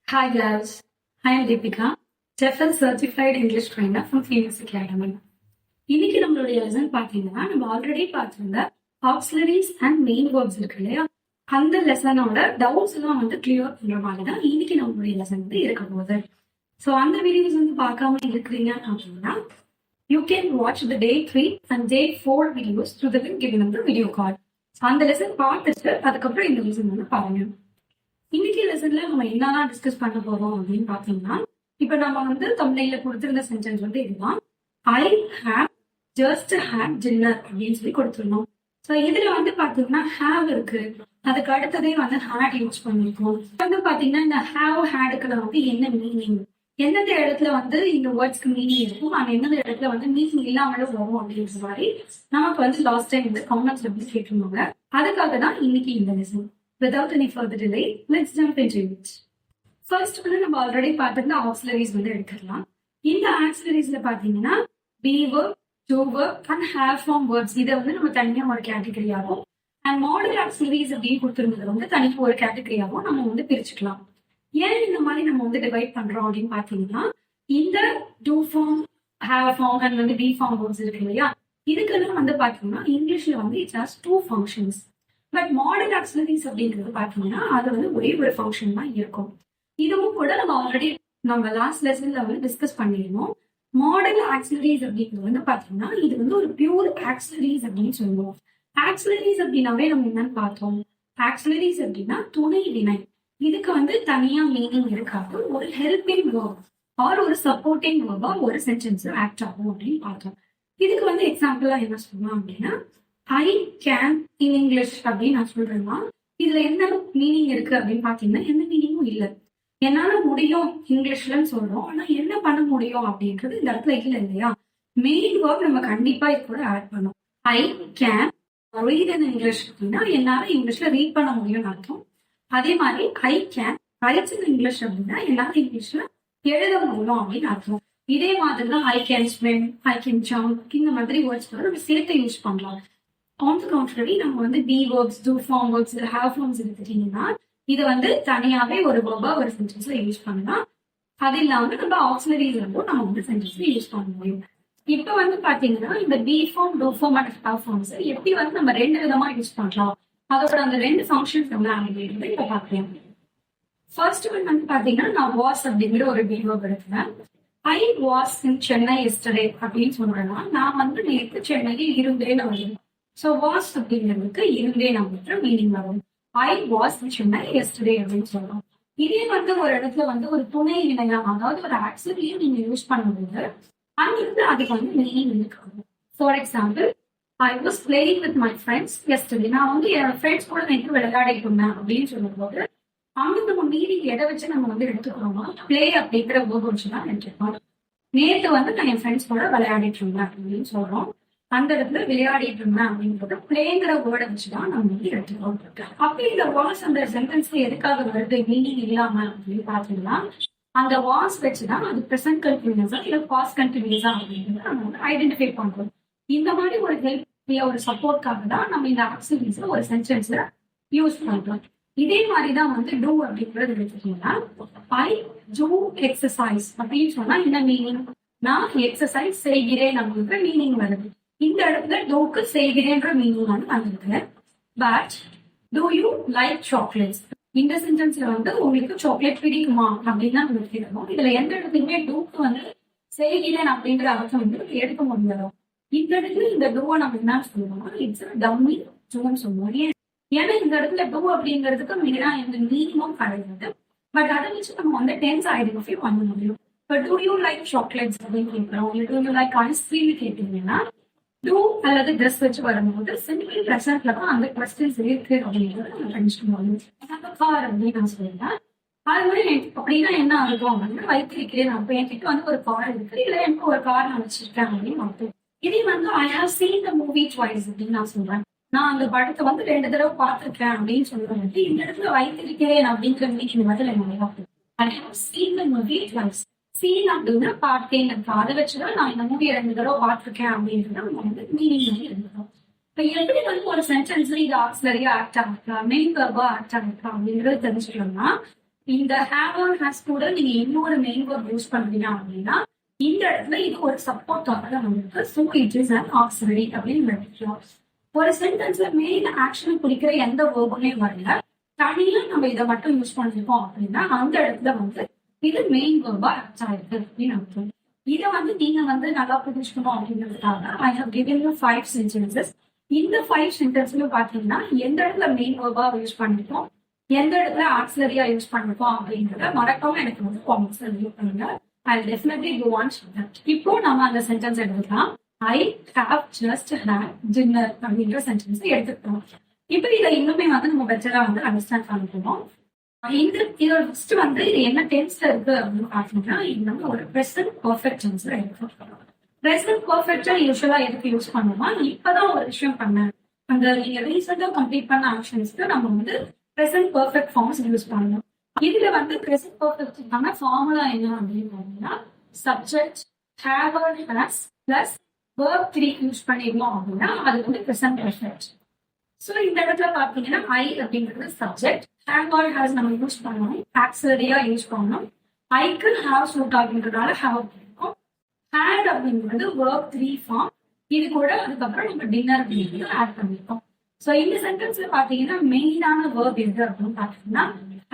Hi guys, I am Deepika, TEFL Certified English Trainer from Phoenix Academy. இன்னைக்கு நம்மளுடைய lesson பாத்தீங்கன்னா நம்ம already பார்த்திருந்த ஆக்சிலரிஸ் அண்ட் மெயின் வேர்ப்ஸ் இருக்கு இல்லையா, அந்த லெசனோட டவுட்ஸ் எல்லாம் கிளியர் பண்ற மாதிரி தான் இன்னைக்கு நம்மளுடைய லெசன் இருக்க போகுது. ஸோ அந்த வீடியோஸ் பார்க்காம இருக்கிறீங்க அப்படின்னா you can watch the day 3 and day 4 videos through the link given in the video call. அந்த லெசன் பார்த்துட்டு அதுக்கப்புறம் இந்த லெசன் பாருங்க. இன்னைக்கு லெசன்ல நம்ம என்னெல்லாம் டிஸ்கஸ் பண்ண போறோம் அப்படின்னு பாத்தீங்கன்னா, இப்ப நம்ம தமிழ்ல கொடுத்திருந்த சென்டென்ஸ் இதுதான். I have just had dinner அப்படின்னு சொல்லி கொடுத்துருந்தோம். ஸோ இதுல பாத்தீங்கன்னா ஹேவ் இருக்கு, அதுக்கு அடுத்ததே ஹேட் யூஸ் பண்ணிருக்கோம். பாத்தீங்கன்னா இந்த ஹேவ் ஹேடுக்குள்ள என்ன மீனிங், எந்தெந்த இடத்துல இந்த வேர்ட்ஸ்க்கு மீனிங் இருக்கும், ஆனா எந்தெந்த இடத்துல மீனிங் இல்லாமலும் வரும் அப்படின்ற மாதிரி நமக்கு லாஸ்ட் டைம் கமெண்ட்ஸ்ல கேட்டிருந்தாங்க. அதுக்காக தான் இன்னைக்கு இந்த lesson. Without any further delay, let's jump into it. First நம்ம ஆல்ரெடி பார்த்திருந்த ஆக்சிலரிஸ் எடுக்கலாம். இந்த ஆக்சிலரிஸ்ல பாத்தீங்கன்னா be verb, do verb and have form verbs இதை நம்ம தனியா ஒரு கேட்டகரியாகவும் அண்ட் மாடல் ஆக்சிலரிஸ் அப்படின்னு கொடுத்திருந்தது தனியா ஒரு கேட்டகரியாகவும் நம்ம பிரிச்சுக்கலாம். ஏன் இந்த மாதிரி நம்ம டிவைட் பண்றோம் அப்படின்னு பாத்தீங்கன்னா, இந்த do form, have form and be form verbs இருக்கு இல்லையா, இதுக்கெல்லாம் பாத்தீங்கன்னா இங்கிலீஷ்ல it has 2 functions. But model ஆக்சிலரிஸ் அப்படிங்கிறது பாத்தீங்கன்னா அது ஒரே ஒரு ஃபங்க்ஷன் தான் இருக்கும். இதுவும் கூட நம்ம ஆல்ரெடி நம்ம லாஸ்ட் லெசன்ல டிஸ்கஸ் பண்ணிருந்தோம். மாடல் ஆக்சிலரிஸ் அப்படிங்கிறது பாத்தீங்கன்னா இது ஒரு பியூர் ஆக்சிலரிஸ் அப்படின்னு சொல்லுவோம். ஆக்சிலரிஸ் அப்படின்னாவே நம்ம என்னன்னு பார்த்தோம், ஆக்சிலரிஸ் அப்படின்னா துணை வினை. இதுக்கு தனியா மீனிங் இருக்காது, ஒரு ஹெல்பிங் வேர்ப் ஆர் ஒரு சப்போர்ட்டிங் வேர்பா ஒரு சென்டென்ஸ் ஆக்ட் ஆகும் அப்படின்னு பார்த்தோம். இதுக்கு எக்ஸாம்பிளா என்ன சொல்லலாம் அப்படின்னா, ஐ கேன் இன் இங்கிலீஷ் அப்படின்னு நான் சொல்றேன்னா இதுல என்ன மீனிங் இருக்கு அப்படின்னு பாத்தீங்கன்னா எந்த மீனிங்கும் இல்லை. என்னால முடியும் இங்கிலீஷ்லன்னு சொல்றோம், ஆனா என்ன பண்ண முடியும் அப்படின்றது இந்த இடத்துல இல்லை இல்லையா. மெயின் வேர்ப் நம்ம கண்டிப்பா இது கூட ஆட் பண்ணோம். I can read in English அப்படின்னா என்னால இங்கிலீஷ்ல ரீட் பண்ண முடியும்னு அர்த்தம். அதே மாதிரி I can write in English அப்படின்னா என்னால இங்கிலீஷ்ல எழுத முடியும் அப்படின்னு அர்த்தம். இதே மாதிரிதான் I can swim, I can jump, இந்த மாதிரி வேர்ட்ஸ் நம்ம சேர்த்து யூஸ் பண்ணலாம். ஆன் தி கான்ட்ரரி நம்ம be verbs, do form verbs, have forms எடுத்துட்டீங்கன்னா இது தனியாவே ஒரு வேர்பா ஒரு சென்டென்ஸ்ல யூஸ் பண்ணலாம். அது இல்லாம நம்ம ஆக்சிலரிஸ் நம்ம சென்டென்ஸ்ல யூஸ் பண்ண முடியும். இப்ப பாத்தீங்கன்னா இந்த be form, do form and have forms எப்படி நம்ம ரெண்டு விதமா யூஸ் பண்ணலாம், அதோட அந்த ரெண்டு ஃபங்க்ஷன்ஸ் நம்ம இப்ப பாக்கலாம். ஃபர்ஸ்ட் ஒன் பாத்தீங்கன்னா நான் வாஸ் அப்படிங்கிற ஒரு be verb எடுக்கிறேன். I was in Chennai yesterday அப்படின்னு சொல்றேன்னா நான் நேற்று சென்னையில் இருந்தேன்னு வருவேன். ஸோ வாஸ் அப்படிங்கிறதுக்கு இருந்தே நம்ம மீனிங் வரும். ஐ வாஸ் சென்னை எஸ்டர்டே அப்படின்னு சொல்றோம். இதே ஒரு இடத்துல ஒரு துணை இணையா, அதாவது ஒரு ஆக்சிலரியும் நீங்க யூஸ் பண்ணும்போது அங்கிருந்து அதுக்கு மீனிங் இருக்கு. For example, I was playing with my friends yesterday. நான் என் ஃப்ரெண்ட்ஸ் கூட நேற்று விளையாடிட்டு இருந்தேன் அப்படின்னு சொல்லும் போது அங்க நம்ம மீனிங் எதை வச்சு நம்ம எடுத்துக்கிறோம்னா பிளே அப்படிங்கிற வேர்ட் வச்சுதான் எடுத்துக்கிறோம். நேற்று நான் என் ஃப்ரெண்ட்ஸ் கூட விளையாடிட்டு இருந்தேன் அப்படின்னு சொல்றோம். அந்த இடத்துல விளையாடிட்டு இருந்தேன் அப்படின்றது பிளேங்கிற வேர்டை வச்சுதான் நம்ம எடுத்துக்கிறோம். அப்படி இந்த வாஸ் அந்த சென்டென்ஸ்ல எதுக்காக வருது மீனிங் இல்லாம அப்படின்னு பாத்தீங்கன்னா, அந்த வாஸ் வச்சுதான் அது ப்ரெசென்ட் கண்டினியூஸா இல்ல பாஸ்ட் கண்டினியூஸா அப்படின்றத நம்ம ஐடென்டிஃபை பண்றோம். இந்த மாதிரி ஒரு ஹெல்ப் ஒரு சப்போர்ட்காக தான் நம்ம இந்த ஆக்சிலரிஸ்ல ஒரு சென்டென்ஸ்ல யூஸ் பண்றோம். இதே மாதிரிதான் டூ அப்படின்றது எடுத்துட்டீங்கன்னா, ஐ டூ எக்ஸசைஸ் அப்படின்னு சொன்னா என்ன மீனிங், நான் எக்ஸசைஸ் செய்கிறேன் அப்படின்ற மீனிங் வருது. இந்த இடத்துல டூக்கு செய்கிறேன்ற மீனிங் வந்திருக்கு. But do you like chocolates, இந்த சென்டென்ஸ்ல உங்களுக்கு சாக்லேட் பிடிக்குமா அப்படின்னு தான் நம்ம கேட்கணும். இதுல எந்த இடத்துலயுமே டூக்கு செய்கிறேன் அப்படின்ற அர்த்தம் எடுக்க முடியாது. இந்த இடத்துல இந்த டூவை நம்ம என்ன சொல்லுவோம்னா இட்ஸ் டம்மி டூன்னு சொல்லுவோம். ஏன்னா இந்த இடத்துல டூ அப்படிங்கிறதுக்கு மெயினா எந்த மீனிங்கும் கிடையாது. பட் அதை வச்சு நம்ம டென்ஸ் ஐடென்டிஃபை பண்ண முடியும். இப்போ டூ யூ லைக் சாக்லேட்ஸ் அப்படின்னு கேட்கிறோம், இல்லை டூ யூ லைக் ஐஸ்கிரீம் கேட்டீங்கன்னா டூ அல்லது ட்ரெஸ் வச்சு வரும்போது சிம்பிள் ப்ரெசன்ட்ல தான் அந்த கொஸ்டின்ஸ் இருக்கு அப்படிங்கிறது நம்ம கணிச்சுக்க முடியும். கார் அப்படின்னு நான் சொல்லிட்டேன். அது மாதிரி அப்படின்னா என்ன ஆகும் அப்படின்னா வைத்திருக்கிறேன், அப்ப என்கிட்ட ஒரு கார் இருக்கு, இல்ல எனக்கு ஒரு கார் நான் வச்சிருக்கேன் அப்படின்னு அர்த்தம். இதே I have seen the movie twice அப்படின்னு நான் சொல்றேன். நான் அந்த படத்தை 2 தடவை பார்த்திருக்கேன் அப்படின்னு சொல்றேன். இந்த இடத்துல வைத்திருக்கிறேன் அப்படிங்கிற மீனிங் என்ன, I have seen the movie twice. Seen அப்படின்னா பார்த்தேன், அதை வச்சுதான் நான் இந்த மூவியை 2 தடவை பார்த்திருக்கேன் அப்படின்றது மீனிங் இருந்தோம். இப்ப எப்படி ஒரு சென்டென்ஸ்ல இது ஆக்சிலரியா ஆக்ட் ஆகிருக்கா, மெயின் வெர்பா ஆக்ட் ஆகிருக்கா அப்படிங்கறது தெரிஞ்சுக்கணும்னா இந்த ஹேவ் ஆர் ஹாஸ் கூட நீங்க இன்னொரு மெயின் வேர்ப் யூஸ் பண்றீங்க அப்படின்னா இந்த இடத்துல இது ஒரு சப்போர்ட்டாக தான் உங்களுக்கு so it is an auxiliary அப்படின்னு நினைக்கலாம். ஒரு சென்டென்ஸ்ல மெயின் ஆக்ஷன் குறிக்கிற எந்த வேர்புமே வரல, தனியா நம்ம இதை மட்டும் யூஸ் பண்ணிருக்கோம் அப்படின்னா அந்த இடத்துல வந்து இது மெயின் வேர்பா ஆக்ட் ஆயிருக்கு அப்படின்னு அர்த்தம். இதை வந்து நீங்க வந்து நல்லா புரிஞ்சுக்கணும் அப்படிங்கிறதுக்காக I have given you 5 sentences. இந்த 5 சென்டென்ஸ்ல பாத்தீங்கன்னா எந்த இடத்துல மெயின் வேர்பா யூஸ் பண்ணிருக்கோம், எந்த இடத்துல ஆக்சிலரியா யூஸ் பண்ணிருக்கோம் அப்படின்றத மறக்காம எனக்கு வந்து காமெண்ட்ஸ் ரிவ்யூ பண்ணுங்க. I definitely go on that. இப்போ நம்ம அந்த சென்டென்ஸ் எடுத்துக்கலாம். I have just had dinner அப்படின்ற சென்டென்ஸ் எடுத்துக்கிட்டோம். இப்போ இதை இன்னுமே வந்து நம்ம பெட்டரா வந்து அண்டர்ஸ்டாண்ட் பண்ணிக்கணும். இதோட ஃபர்ஸ்ட் வந்து இது என்ன டென்ஸ்ல இருக்கு அப்படின்னு பாத்தீங்கன்னா இது நம்ம ஒரு ப்ரெசன்ட் பர்ஃபெக்ட் டென்ஸ்ல இருக்கு. ப்ரெசன்ட் பர்ஃபெக்டா யூஸ்வலா எதுக்கு யூஸ் பண்ணுவோமா, இப்பதான் ஒரு விஷயம் பண்ணேன், அந்த நீங்க ரீசெண்டா கம்ப்ளீட் பண்ண ஆக்ஷன்ஸ்க்கு நம்ம வந்து ப்ரெசன்ட் பர்ஃபெக்ட் ஃபார்ம்ஸ் யூஸ் பண்ணணும். இதுல வந்து ப்ரெசன்ட் பர்ஃபெக்ட்கான ஃபார்முலா என்ன அப்படின்னு பாத்தீங்கன்னா subject have or has plus verb 3 use பண்ணிருந்தோம் அப்படின்னா அது வந்து ப்ரெசன்ட் பர்ஃபெக்ட். ஸோ இந்த இடத்துல பாத்தீங்கன்னா ஐ அப்படிங்கிறது சப்ஜெக்ட், ஹேவ் ஆர் ஹாஸ் நம்ம யூஸ் பண்ணணும், ஆக்சிலரியா யூஸ் பண்ணணும். ஐக்கு ஹாவ் சூட் ஆகின்றதால ஹாவ் இருக்கும். ஹேட் அப்படிங்கிறது verb 3 ஃபார்ம், இது கூட அதுக்கப்புறம் நம்ம டின்னர் அப்படிங்கிறது ஆட் பண்ணிருக்கோம். ஸோ இந்த சென்டென்ஸ்ல பாத்தீங்கன்னா மெயினான வேர்ப் எது அப்படின்னு பாத்தீங்கன்னா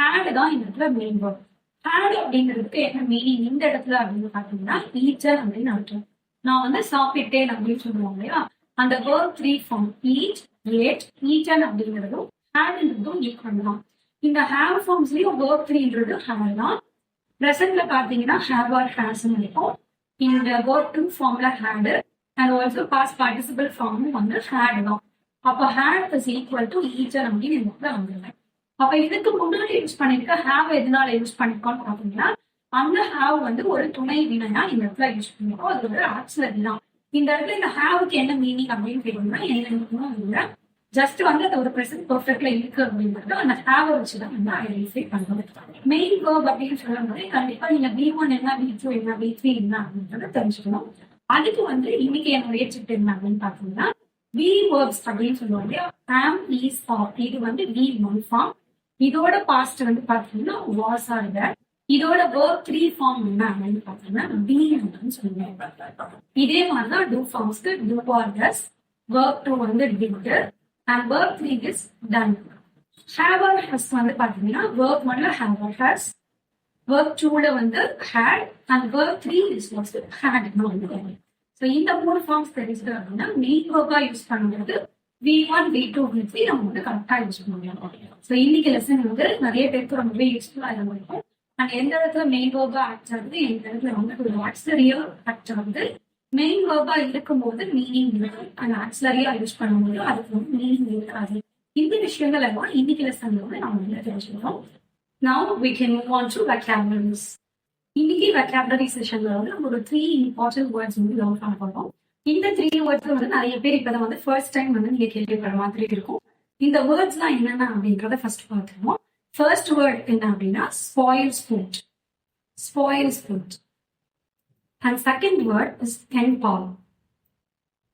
ஹேட் தான் இந்த இடத்துல மெயின் வேர்ப். ஹேட் அப்படிங்கிறதுக்கு என்ன மீனிங் இந்த இடத்துல அப்படின்னு பாத்தீங்கன்னா ஈச்சர் அப்படின்னு அர்த்தம். நான் வந்து சாப்பிட்டேன் அப்படின்னு சொல்லுவாங்க இல்லையா, அந்த verb 3 form eat, ate, eaten அப்படிங்கிறதும் ஹேட்ன்றதும் ஈக்குவல் தான். இந்த ஹேவ் ஃபார்ம்ஸ்லயும் verb 3ன்றது ஹேவ் தான். ப்ரெசென்ட்ல பாத்தீங்கன்னா ஹேவ் ஆர் ஹேஸ் இருக்கும். இந்த verb 2 ஃபார்ம்ல had and also past participle ஃபார்மும் வந்து ஹேட் தான். அப்ப had is equal to either அப்படின்னு இந்த இடத்துல வந்துருவேன். அப்ப இதுக்கு முன்னாடி யூஸ் பண்ணிருக்க ஹேவ் எதனால யூஸ் பண்ணிருக்கோம்னு பாத்தீங்கன்னா அந்த ஹேவ் வந்து ஒரு துணை வினையா இந்த இடத்துல யூஸ் பண்ணிருக்கோம், அது ஒரு ஆக்சிலரி தான். இந்த இடத்துல இந்த ஹேவுக்கு என்ன மீனிங் அப்படின்னு கேட்டீங்கன்னா என்ன ஜஸ்ட் வந்து அது ஒரு ப்ரெசன்ட் பர்ஃபெக்ட்ல இருக்கு அப்படின்றது அந்த ஹேவை வச்சுதான் வந்து ஐடென்டிஃபை பண்றோம். மெயின் வேர்ப் அப்படின்னு சொல்லும் போது கண்டிப்பா நீங்க V1 என்ன, V2 என்ன, V3 என்ன அப்படின்றத தெரிஞ்சுக்கணும். அதுக்கு வந்து இன்னைக்கு என்னுடைய சிட் என்ன அப்படின்னு பாத்தீங்கன்னா V verbs அப்படின்னு சொல்லுவாங்க. am, is, are இது வந்து V1 ஃபார்ம். இதோட பாஸ்ட் வந்து பாத்தீங்கன்னா was or that. இதோட verb 3 ஃபார்ம் என்ன அப்படின்னு பாத்தீங்கன்னா be அப்படின்னு சொல்லுவாங்க. இதே மாதிரிதான் do ஃபார்ம்ஸ்க்கு do or does, verb 2 வந்து did and verb 3 is done. have or has வந்து பாத்தீங்கன்னா verb 1ல have or has, verb 2ல வந்து had and verb 3 is was had. So இந்த 3 ஃபார்ம்ஸ் தெரியுது அப்படின்னா மெயின் வேர்பா யூஸ் பண்ணும்போது V1, V2, V3 நம்ம வந்து கரெக்டா யூஸ் பண்ணலாம். ஸோ இன்னைக்கு லெசன் வந்து நிறைய பேருக்கு ரொம்பவே யூஸ்ஃபுல்லா இருக்கும். அண்ட் எந்த இடத்துல மெயின் வேர்பா ஆக்ட் ஆகுது, எந்த இடத்துல வந்து ஒரு ஆக்சிலரியா ஆக்ட் ஆகுது, மெயின் வேர்பா இருக்கும்போது மீனிங் இருக்கு அண்ட் ஆக்சிலரியா யூஸ் பண்ணும்போது அதுக்கு வந்து மீனிங் இருக்காது. இந்த விஷயங்கள் எல்லாம் இன்னைக்கு லெசன்ல வந்து நம்ம வந்து தெரிஞ்சுக்கிறோம். Now we can move on to vocabularies. இன்னைக்கு வெக்காபுலரி செஷன்ல வந்து நம்ம ஒரு 3 இம்பார்ட்டன்ட் வேர்ட்ஸ் வந்து லேர்ன் பண்ண போறோம். இந்த 3 வேர்ட்ஸ் வந்து நிறைய பேர் இப்பதான் வந்து ஃபர்ஸ்ட் டைம் வந்து நீங்க கேள்விப்படுற மாதிரி இருக்கும். இந்த வேர்ட்ஸ் எல்லாம் என்னென்ன அப்படின்றத ஃபர்ஸ்ட் பார்த்துருவோம். ஃபர்ஸ்ட் வேர்ட் என்ன அப்படின்னா spoils food. Spoils food. And second word is pen pal.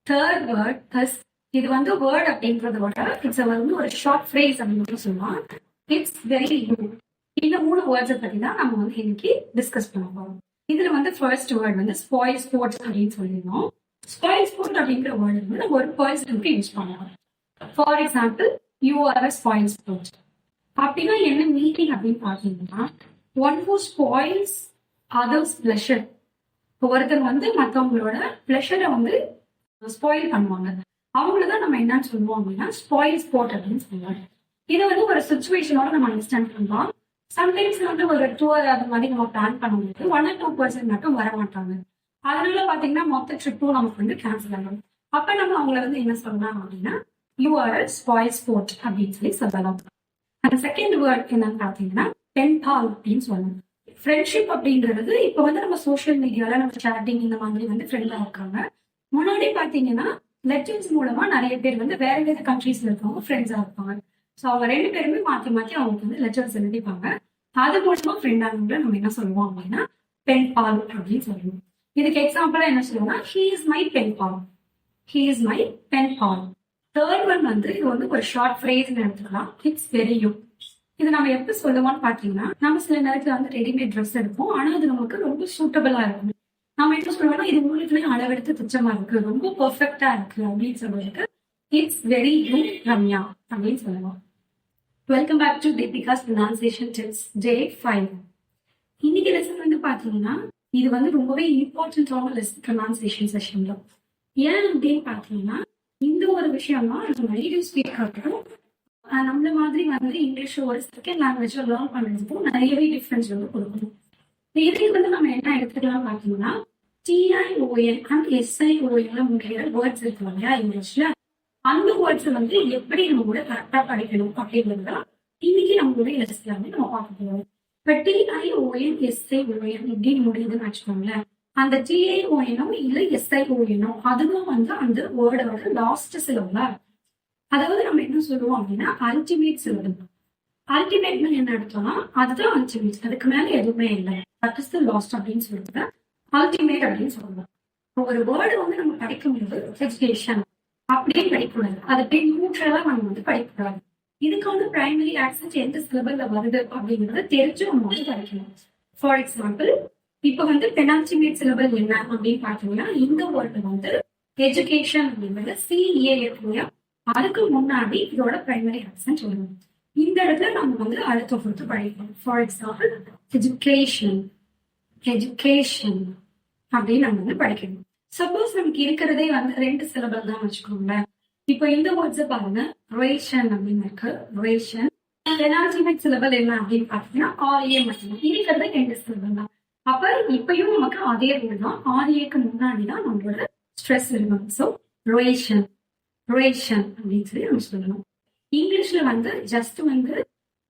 Third word is, இது வந்து வேர்ட் அப்படின்றத விட இட்ஸ் வந்து ஒரு ஷார்ட் ஃப்ரேஸ் அப்படின்னு சொல்லலாம். It's very good. இந்த 3 வேர்ட்ஸை பத்தி தான் நம்ம வந்து இன்னைக்கு டிஸ்கஸ் பண்ண போறோம். இதுல வந்து ஃபர்ஸ்ட் வேர்ட் வந்து ஸ்பாயில் ஸ்போர்ட்ஸ் அப்படின்னு சொல்லியிருந்தோம். ஸ்பாயில் ஸ்போர்ட் அப்படிங்கிற வேர்டு வந்து நம்ம ஒரு பர்சனுக்கு யூஸ் பண்ணலாம். For example you are a spoil sport அப்படின்னா என்ன மீனிங் அப்படின்னு பாத்தீங்கன்னா one who spoils others pleasure. ஒருத்தர் வந்து மற்றவங்களோட பிளஷரை வந்து ஸ்பாயில் பண்ணுவாங்க, அவங்களதான் நம்ம என்னன்னு சொல்லுவோம் அப்படின்னா ஸ்பாயில் ஸ்போர்ட் அப்படின்னு சொல்லுவாங்க. இதை வந்து ஒரு சுச்சுவேஷனோட நம்ம அண்டர்ஸ்டாண்ட் பண்ணலாம். சம்டைம்ஸ் வந்து ஒரு டூர் அது மாதிரி நம்ம பிளான் பண்ணும்போது 1 or 2% மட்டும் வர மாட்டாங்க. அதனால பாத்தீங்கன்னா மொத்த ட்ரிப்பும் நமக்கு வந்து கேன்சல் ஆகும். அப்ப நம்ம அவங்கள வந்து என்ன சொல்லலாம் அப்படின்னா யூ ஆர் ஸ்பாயில் ஸ்போர்ட் அப்படின்னு சொல்லலாம். அந்த செகண்ட் வேர்ட் என்னன்னு பாத்தீங்கன்னா பென் பால் அப்படின்னு சொல்லலாம். ஃப்ரெண்ட்ஷிப் அப்படின்றது இப்ப வந்து நம்ம சோசியல் மீடியால நம்ம சேட்டிங் இந்த மாதிரி வந்து ஃப்ரெண்டா இருக்காங்க. முன்னாடி பாத்தீங்கன்னா லெட்டர்ஸ் மூலமா நிறைய பேர் வந்து வேற வேற கண்ட்ரீஸ்ல இருக்கவங்க ஃப்ரெண்ட்ஸா இருப்பாங்க. ஸோ அவங்க 2 பேருமே மாற்றி மாற்றி அவங்களுக்கு வந்து லெட்டர்ஸ் எழுதிப்பாங்க. அது மூலமா ஃப்ரெண்டானவங்களை நம்ம என்ன சொல்லுவோம் அப்படின்னா பென் பால் அப்படின்னு சொல்லுவோம். இதுக்கு எக்ஸாம்பிளா என்ன சொல்லுவோம்னா he is my pen pal. He is my pen pal. Third one வந்து இது வந்து ஒரு ஷார்ட் ஃப்ரேஸ் எடுத்துக்கலாம். It's very you. இது நம்ம எப்ப சொல்லுவோம்னு பாத்தீங்கன்னா, நம்ம சில நேரத்துல வந்து ரெடிமேட் ட்ரெஸ் எடுப்போம். ஆனா அது நமக்கு ரொம்ப சூட்டபிளா இருக்கும். நம்ம என்ன சொல்லுவோம்னா, இது உங்களுக்குன்னே அளவெடுத்து தைச்சமா இருக்கு, ரொம்ப பெர்ஃபெக்ட்டா இருக்கு அப்படின்னு சொல்றதுக்கு இட்ஸ் வெரி குட் ரம்யா அப்படின்னு சொல்லலாம். Welcome back to Deepika's pronunciation tips day 5. இன்னைக்கு லெசன் வந்து பாத்தீங்கன்னா, இது வந்து ரொம்பவே இம்பார்ட்டன்டான லெசன் ப்ரொனன்சியேஷன் செஷன்ல. ஏன் அப்படின்னு பாத்தீங்கன்னா, இந்த ஒரு விஷயம் தான் நம்ம நேட்டிவ் ஸ்பீக்கருக்கும் நம்மள மாதிரி வந்து இங்கிலீஷ் ஒரு செகண்ட் லாங்குவேஜ் லேர்ன் பண்றதுக்கும் நிறையவே டிஃபரன்ஸ் வந்து கொடுக்கணும். இதுக்கு வந்து நம்ம என்ன எடுத்துக்கலாம் பாத்தீங்கன்னா, TION அண்ட் SION முடிகிற வேர்ட்ஸ் இருக்கு இல்லையா இங்கிலீஷ்ல, அந்த வேர்ட்ஸ் வந்து எப்படி நம்ம கூட கரெக்டா படிக்கணும் அப்படிங்கிறத இன்னைக்கு நம்மளுடைய லெசன்ல வந்து நம்ம பார்க்க போறோம். இப்ப TION SION இப்படின்னு முடியுதுன்னு வச்சுக்கோங்களேன், அந்த TION இல்ல SION அதுவும் வந்து அந்த வேர்டோட லாஸ்ட் சிலபலா. அதாவது நம்ம என்ன சொல்லுவோம் அப்படின்னா அல்டிமேட் சிலபல். அல்டிமேட்னு என்ன அர்த்தம்னா அதுதான் அல்டிமேட், அதுக்கு மேல எதுவுமே இல்லை, தட் இஸ் தி லாஸ்ட் அப்படின்னு சொல்லிட்டு அல்டிமேட் அப்படின்னு சொல்லுவோம். ஒரு வேர்டு வந்து நம்ம படிக்கும்போது எஜுகேஷன் அப்படியே படிக்கக்கூடாது, அது அப்படியே நியூட்ரலா நம்ம வந்து படிக்கக்கூடாது. இதுக்கு வந்து பிரைமரி ஆக்சன்ட் எந்த சிலபல்ல வருது அப்படிங்கறத தெரிஞ்சு நம்ம வந்து படிக்கணும். ஃபார் எக்ஸாம்பிள், இப்ப வந்து பெனால்டிமேட் சிலபல் என்ன அப்படின்னு பாத்தீங்கன்னா, இந்த வேர்டு வந்து எஜுகேஷன் அப்படிங்கிறது CA இல்லையா, அதுக்கு முன்னாடி இதோட பிரைமரி ஆக்சன்ட் வரும். இந்த இடத்துல நம்ம வந்து அழுத்த பொறுத்து படிக்கணும். ஃபார் எக்ஸாம்பிள், எஜுகேஷன் எஜுகேஷன் அப்படின்னு நம்ம வந்து படிக்கணும். சப்போஸ் நமக்கு இருக்கிறதே வந்து 2 சிலபல் தான் வச்சுக்கோங்களேன். இப்போ இந்த வேர்ட்ஸ் பாருங்க, ரேஷன் அப்படின்னு இருக்கு, ரேஷன். பெனால்டிமேட் சிலபல் என்ன அப்படின்னு பாத்தீங்கன்னா RA மட்டும், இருக்கிறது 2 சிலபல் தான். அப்ப இப்பயும் நமக்கு அதே ரூல் தான், RAக்கு முன்னாடிதான் நம்மளோட ஸ்ட்ரெஸ் இருக்கணும். ஸோ ரேஷன் ரேஷன் அப்படின்னு சொல்லி நம்ம சொல்லணும். இங்கிலீஷ்ல வந்து ஜஸ்ட் வந்து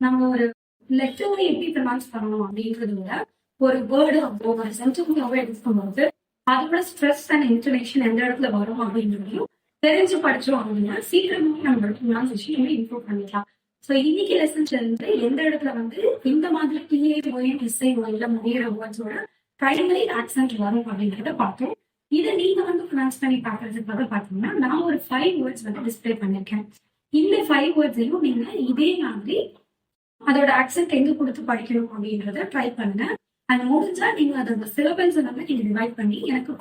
நம்ம ஒரு லெட்டரை எப்படி ப்ரொனவுன்ஸ் பண்ணணும் அப்படின்றத விட ஒரு வேர்டு ஒரு சென்டென்ஸாவே எடுக்கும்போது அதோட ஸ்ட்ரெஸ் அண்ட் இன்டோனேஷன் எந்த இடத்துல வரும் அப்படின்றதையும் தெரிஞ்சு படிச்சோம் அப்படின்னா சீக்கிரமா நம்மளோட ப்ரொனவுன்சியேஷன் இம்ப்ரூவ் பண்ணிக்கலாம். ஸோ இன்னைக்கு லெசன்ஸ்ல இருந்து எந்த இடத்துல வந்து இந்த மாதிரி TION SION முடிகிற வேர்ட்ஸோட பிரைமரி ஆக்சென்ட் வரும் அப்படின்றத பார்த்தோம். இதை நீங்க வந்து ப்ரொனவுன்ஸ் பண்ணி பாக்குறதுக்காக பாத்தீங்கன்னா நான் ஒரு 5 வேர்ட்ஸ் வந்து டிஸ்பிளே பண்ணிருக்கேன். இந்த 5 வேர்ட்ஸையும் நீங்க இதே மாதிரி அதோட ஆக்சென்ட் எங்க கொடுத்து படிக்கணும் அப்படின்றத ட்ரை பண்ணுங்க. அது முடிஞ்சா நீங்க அதோட சிலபல்ஸ் வந்து நீங்க டிவைட் பண்ணி எனக்கு